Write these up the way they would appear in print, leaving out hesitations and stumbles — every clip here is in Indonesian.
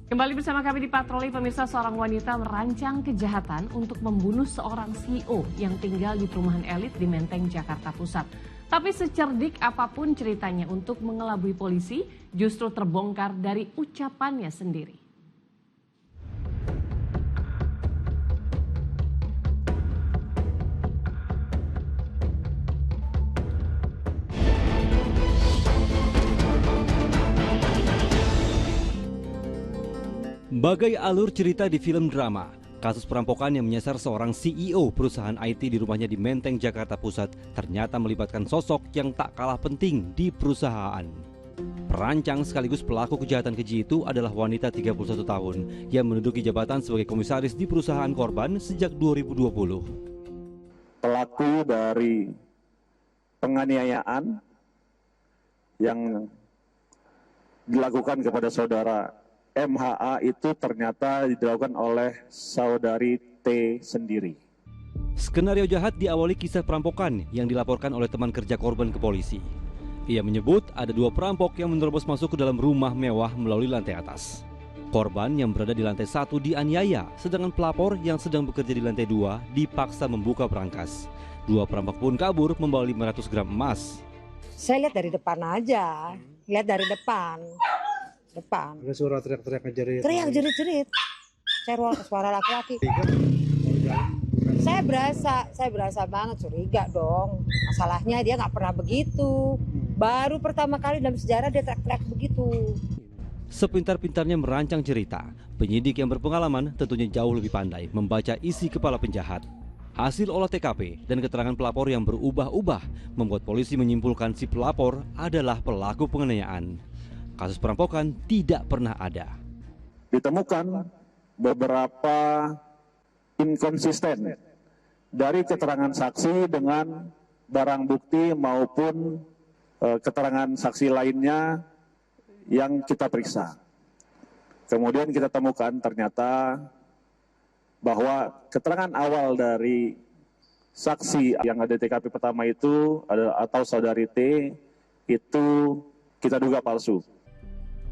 Kembali bersama kami di Patroli, pemirsa. Seorang wanita merancang kejahatan untuk membunuh seorang CEO yang tinggal di perumahan elit di Menteng, Jakarta Pusat. Tapi secerdik apapun ceritanya untuk mengelabui polisi, justru terbongkar dari ucapannya sendiri. Bagai alur cerita di film drama, kasus perampokan yang menyasar seorang CEO perusahaan IT di rumahnya di Menteng, Jakarta Pusat ternyata melibatkan sosok yang tak kalah penting di perusahaan. Perancang sekaligus pelaku kejahatan keji itu adalah wanita 31 tahun yang menduduki jabatan sebagai komisaris di perusahaan korban sejak 2020. Pelaku dari penganiayaan yang dilakukan kepada saudara MHA itu ternyata dilakukan oleh saudari T sendiri. Skenario jahat diawali kisah perampokan yang dilaporkan oleh teman kerja korban ke polisi. Ia menyebut ada dua perampok yang menerobos masuk ke dalam rumah mewah melalui lantai atas. Korban yang berada di lantai 1 dianiaya, sedangkan pelapor yang sedang bekerja di lantai 2 dipaksa membuka berangkas. Dua perampok pun kabur membawa 500 gram emas. Saya lihat dari depan aja, lihat dari depan. Ada suara teriak-teriak ngejerit. Teriak jerit-jerit. Suara laki-laki. Saya berasa banget curiga dong. Masalahnya dia nggak pernah begitu. Baru pertama kali dalam sejarah dia teriak-teriak begitu. Sepintar-pintarnya merancang cerita, penyidik yang berpengalaman tentunya jauh lebih pandai membaca isi kepala penjahat. Hasil olah TKP dan keterangan pelapor yang berubah-ubah membuat polisi menyimpulkan si pelapor adalah pelaku penganiayaan. Kasus perampokan tidak pernah ada. Ditemukan beberapa inkonsisten dari keterangan saksi dengan barang bukti maupun keterangan saksi lainnya yang kita periksa. Kemudian kita temukan ternyata bahwa keterangan awal dari saksi yang ada di TKP pertama itu atau saudari T itu kita duga palsu.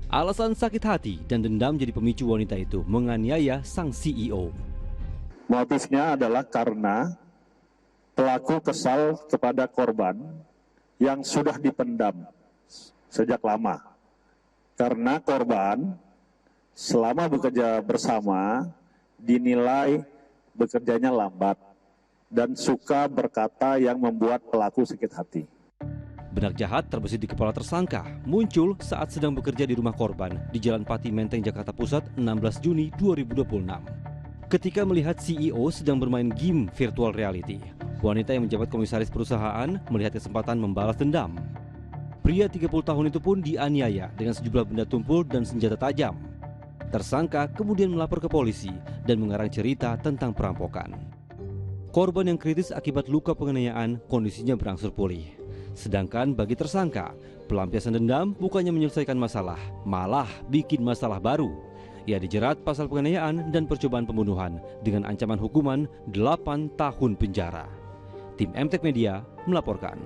Alasan sakit hati dan dendam jadi pemicu wanita itu menganiaya sang CEO. Motifnya adalah karena pelaku kesal kepada korban yang sudah dipendam sejak lama. Karena korban selama bekerja bersama dinilai bekerjanya lambat dan suka berkata yang membuat pelaku sakit hati. Benak jahat terbesit di kepala tersangka muncul saat sedang bekerja di rumah korban di Jalan Pati Menteng, Jakarta Pusat 16 Juni 2026. Ketika melihat CEO sedang bermain game virtual reality, wanita yang menjabat komisaris perusahaan melihat kesempatan membalas dendam. Pria 30 tahun itu pun dianiaya dengan sejumlah benda tumpul dan senjata tajam. Tersangka kemudian melapor ke polisi dan mengarang cerita tentang perampokan. Korban yang kritis akibat luka penganiayaan kondisinya berangsur pulih. Sedangkan bagi tersangka, pelampiasan dendam bukannya menyelesaikan masalah, malah bikin masalah baru. Ia dijerat pasal penganiayaan dan percobaan pembunuhan dengan ancaman hukuman 8 tahun penjara. Tim MTek Media melaporkan.